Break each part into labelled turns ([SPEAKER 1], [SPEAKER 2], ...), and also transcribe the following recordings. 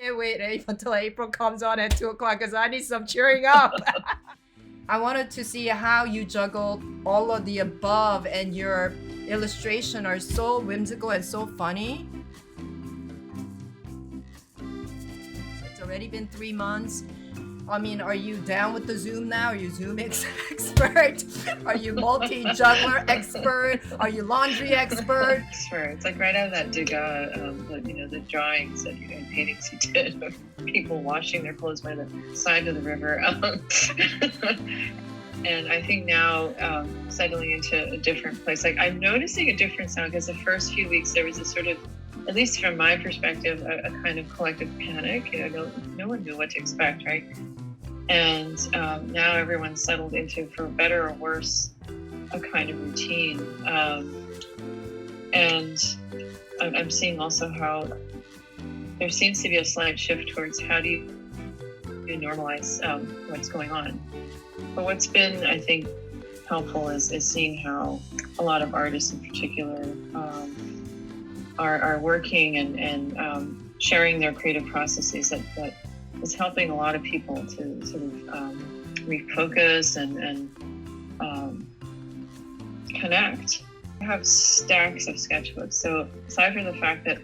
[SPEAKER 1] can't wait until April comes on at 2 o'clock because I need some cheering up. I wanted to see how you juggled all of the above, and your illustration are so whimsical and so funny. It's already been 3 months. I mean, are you down with the Zoom now? Are you Zoom expert? Are you multi-juggler expert? Are you laundry expert?
[SPEAKER 2] Sure. It's like right out of that Degas, the drawings and paintings he did of people washing their clothes by the side of the river. And I think now settling into a different place, like I'm noticing a difference now, because the first few weeks there was a sort of, at least from my perspective, a kind of collective panic. No one knew what to expect, right? And now everyone's settled into, for better or worse, a kind of routine. And I'm seeing also how there seems to be a slight shift towards how do you normalize what's going on. But what's been, I think, helpful is seeing how a lot of artists in particular are working and sharing their creative processes that is helping a lot of people to sort of refocus and connect. I have stacks of sketchbooks. So aside from the fact that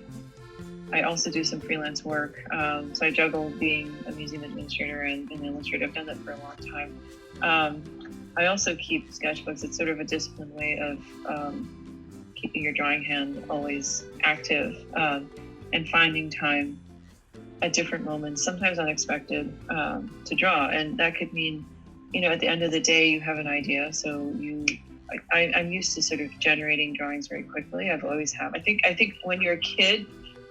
[SPEAKER 2] I also do some freelance work, so I juggle being a museum administrator and an illustrator. I've done that for a long time. I also keep sketchbooks. It's sort of a disciplined way of keeping your drawing hand always active and finding time at different moments, sometimes unexpected, to draw. And that could mean, at the end of the day, you have an idea. So I'm used to sort of generating drawings very quickly. I've always have. I think when you're a kid,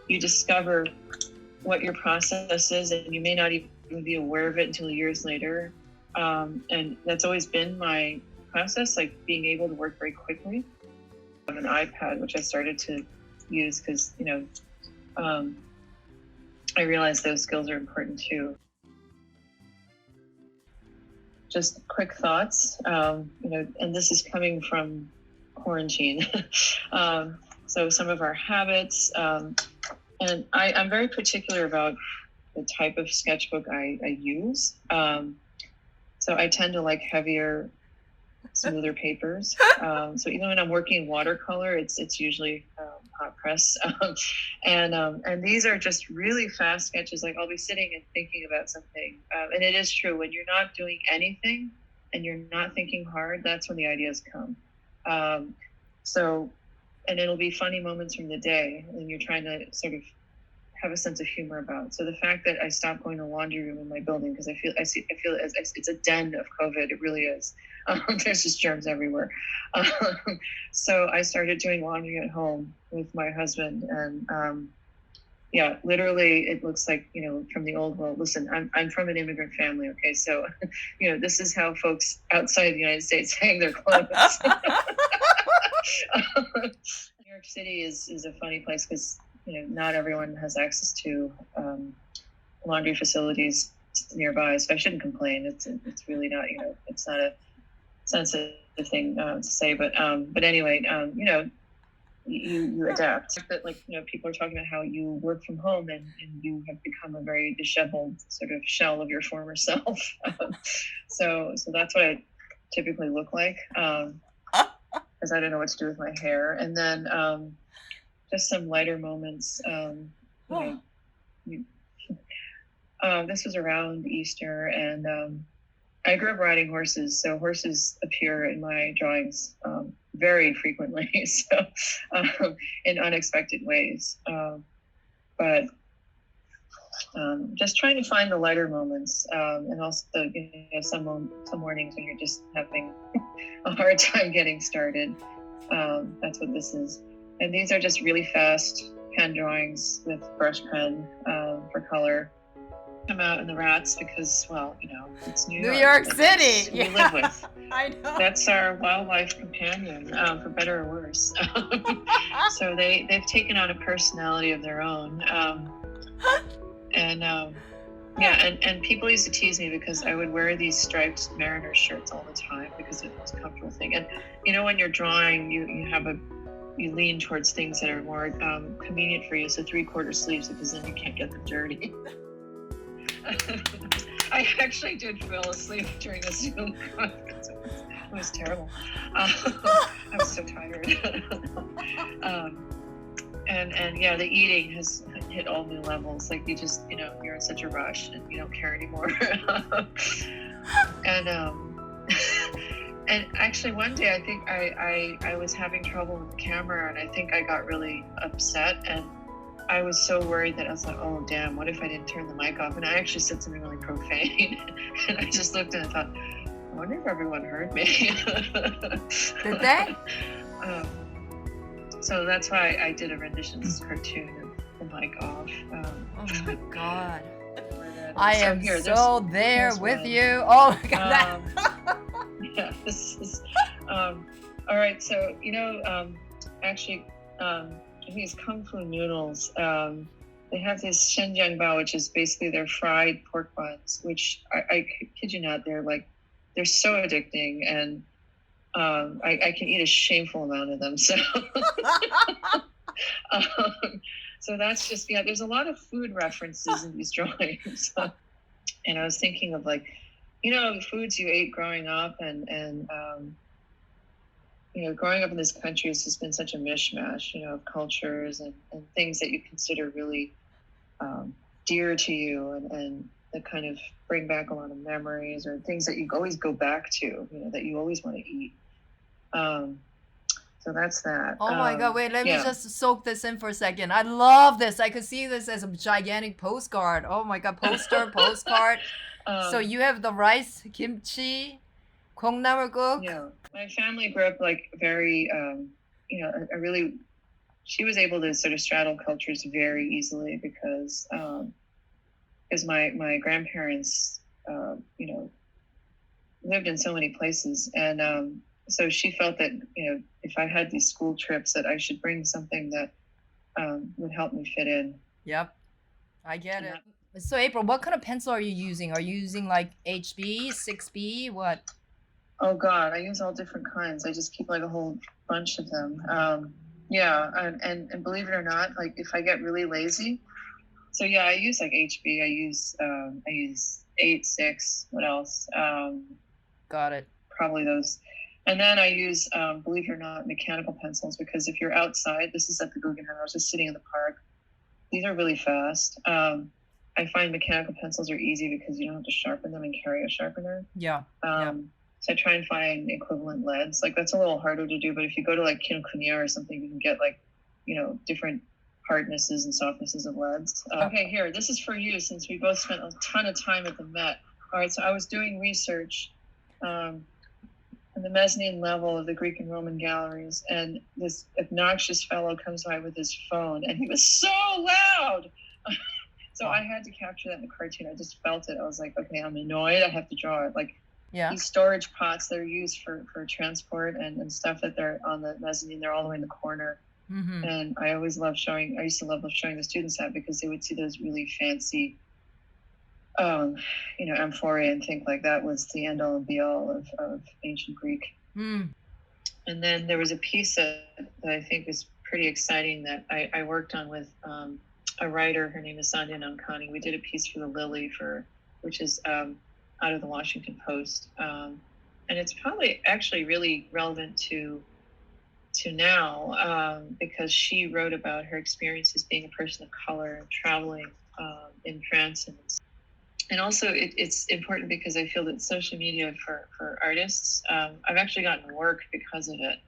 [SPEAKER 2] you discover what your process is, and you may not even be aware of it until years later. And that's always been my process, like being able to work very quickly. I have an iPad, which I started to use because, I realized those skills are important too. Just quick thoughts, and this is coming from quarantine. So some of our habits, and I'm very particular about the type of sketchbook I use. So I tend to like heavier, smoother papers. So even when I'm working in watercolor, it's usually hot press. And these are just really fast sketches. Like I'll be sitting and thinking about something. And it is true, when you're not doing anything and you're not thinking hard, that's when the ideas come. And it'll be funny moments from the day and you're trying to sort of have a sense of humor about. So the fact that I stopped going to the laundry room in my building because I feel as it's a den of COVID. It really is. There's just germs everywhere. So I started doing laundry at home with my husband, and literally it looks like, from the old world. Listen, I'm from an immigrant family. Okay, so this is how folks outside the United States hang their clothes. New York City is a funny place because not everyone has access to laundry facilities nearby, so I shouldn't complain. It's really not, it's not a sensitive thing to say, but anyway, you adapt. That, people are talking about how you work from home and you have become a very disheveled sort of shell of your former self. So that's what I typically look like, because I don't know what to do with my hair. And then just some lighter moments. This was around Easter, and I grew up riding horses, so horses appear in my drawings very frequently, so in unexpected ways. But just trying to find the lighter moments, and also some mornings when you're just having a hard time getting started. That's what this is. And these are just really fast pen drawings with brush pen for color. Come out in the rats because, it's New
[SPEAKER 1] York City.
[SPEAKER 2] We live with.
[SPEAKER 1] I know.
[SPEAKER 2] That's our wildlife companion, for better or worse. So they've taken on a personality of their own. And people used to tease me because I would wear these striped mariner shirts all the time because it's the most comfortable thing. And when you're drawing, you have a you lean towards things that are more convenient for you. So 3/4 sleeves, because then you can't get them dirty. I actually did fall asleep during a Zoom conference. It was terrible. I was so tired. And yeah, the eating has hit all new levels. Like you just, you're in such a rush and you don't care anymore. and and actually one day I think I was having trouble with the camera, and I think I got really upset, and I was so worried that I was like, oh damn, what if I didn't turn the mic off? And I actually said something really profane. And I just looked and I thought, I wonder if everyone heard me.
[SPEAKER 1] Did they?
[SPEAKER 2] So that's why I did a rendition of this cartoon of the mic off.
[SPEAKER 1] Oh my god.
[SPEAKER 2] I
[SPEAKER 1] am here, there with one. You. Oh my god.
[SPEAKER 2] Yeah, this is all right. So actually, I think it's Kung Fu noodles. They have this shenjiangbao, which is basically their fried pork buns, which I kid you not, they're so addicting, and I can eat a shameful amount of them. So, so that's just, there's a lot of food references in these drawings. And I was thinking of foods you ate growing up, and growing up in this country has just been such a mishmash, of cultures and things that you consider really dear to you, and that kind of bring back a lot of memories, or things that you always go back to, that you always want to eat. So that's that.
[SPEAKER 1] Oh my god, wait, let me just soak this in for a second. I love this. I could see this as a gigantic postcard. Oh my god, postcard. So you have the rice, kimchi, 콩나물국.
[SPEAKER 2] Yeah, my family grew up very, she was able to sort of straddle cultures very easily, because my grandparents, lived in so many places, and so she felt that if I had these school trips, that I should bring something that would help me fit in.
[SPEAKER 1] Yep, I get it. So April, what kind of pencil are you using? Are you using like HB, 6B, what?
[SPEAKER 2] Oh God, I use all different kinds. I just keep a whole bunch of them. And believe it or not, if I get really lazy, so yeah, I use HB. I use 8, 6. What else?
[SPEAKER 1] Got it.
[SPEAKER 2] Probably those. And then I use, believe it or not, mechanical pencils, because if you're outside, this is at the Guggenheim, I was just sitting in the park. These are really fast. I find mechanical pencils are easy because you don't have to sharpen them and carry a sharpener.
[SPEAKER 1] Yeah.
[SPEAKER 2] So I try and find equivalent leads. That's a little harder to do, but if you go to Kinokuniya or something, you can get different hardnesses and softnesses of leads. Okay, here, this is for you, since we both spent a ton of time at the Met. All right, so I was doing research on the mezzanine level of the Greek and Roman galleries, and this obnoxious fellow comes by with his phone, and he was so loud. So I had to capture that in the cartoon. I just felt it. I was like, okay, I'm annoyed. I have to draw it. These storage pots that are used for transport and stuff that they're on the mezzanine, they're all the way in the corner.
[SPEAKER 1] Mm-hmm.
[SPEAKER 2] And I used to love showing the students that, because they would see those really fancy, amphorae, and think that was the end all and be all of ancient Greek.
[SPEAKER 1] Mm.
[SPEAKER 2] And then there was a piece that I think was pretty exciting that I worked on with a writer. Her name is Sandhya Namkani. We did a piece for the Lily, which is out of the Washington Post, and it's probably actually really relevant to now, because she wrote about her experiences being a person of color and traveling in France, and also it's important because I feel that social media for artists, I've actually gotten work because of it.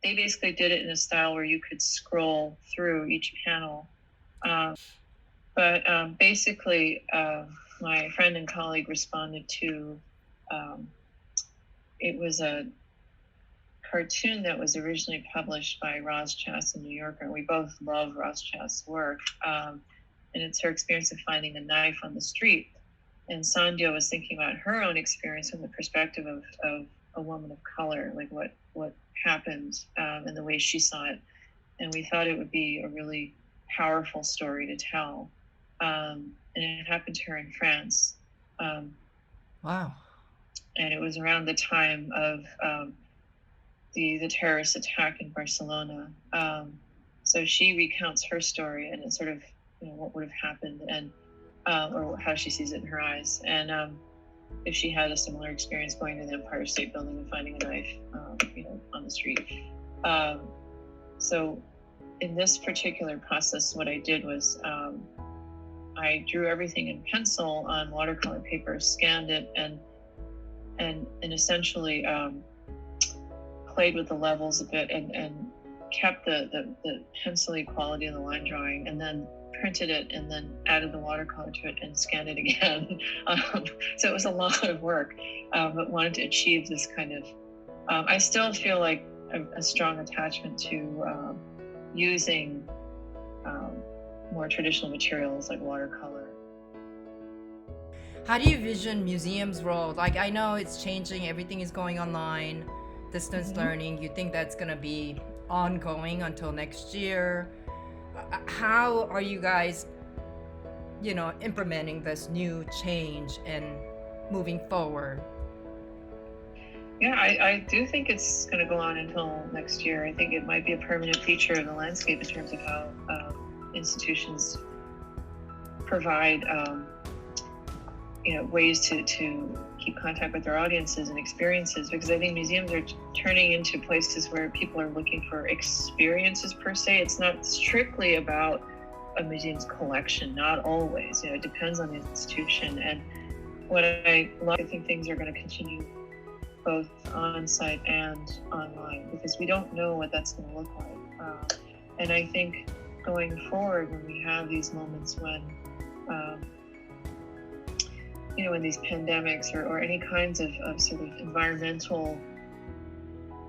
[SPEAKER 2] They basically did it in a style where you could scroll through each panel, but basically my friend and colleague responded to, it was a cartoon that was originally published by Roz Chast in New Yorker, and we both love Roz Chast's work, and it's her experience of finding a knife on the street. And Sandhya was thinking about her own experience from the perspective of a woman of color, what happened, and the way she saw it. And we thought it would be a really powerful story to tell. And it happened to her in France.
[SPEAKER 1] Wow.
[SPEAKER 2] And it was around the time of the terrorist attack in Barcelona. So she recounts her story and it's sort of what would have happened and or how she sees it in her eyes, and if she had a similar experience going to the Empire State Building and finding a knife, on the street. So in this particular process, what I did was I drew everything in pencil on watercolor paper, scanned it, and essentially played with the levels a bit and kept the pencil-y quality of the line drawing, and then printed it and then added the watercolor to it and scanned it again. So it was a lot of work, but wanted to achieve this kind of, I still feel like a strong attachment to using more traditional materials like watercolor.
[SPEAKER 1] How do you vision museums' role? Like, I know it's changing, everything is going online, distance learning. You think that's going to be ongoing until next year? How are you guys, implementing this new change and moving forward?
[SPEAKER 2] Yeah, I do think it's going to go on until next year. I think it might be a permanent feature of the landscape in terms of how institutions provide ways to keep contact with their audiences and experiences, because I think museums are turning into places where people are looking for experiences per se. It's not strictly about a museum's collection, not always. It depends on the institution. And what I think things are going to continue both on site and online, because we don't know what that's going to look like. And I think going forward, when we have these moments when when these pandemics or any kinds of sort of environmental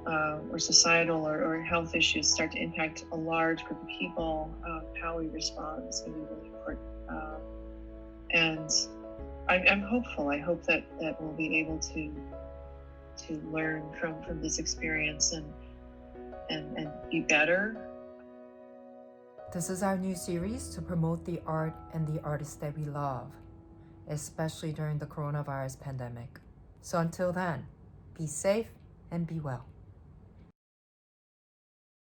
[SPEAKER 2] or societal or health issues start to impact a large group of people, how we respond is going to be really important. And I'm hopeful. I hope that we'll be able to learn from this experience and be better.
[SPEAKER 1] This is our new series to promote the art and the artists that we love, especially during the coronavirus pandemic. So until then, be safe and be well.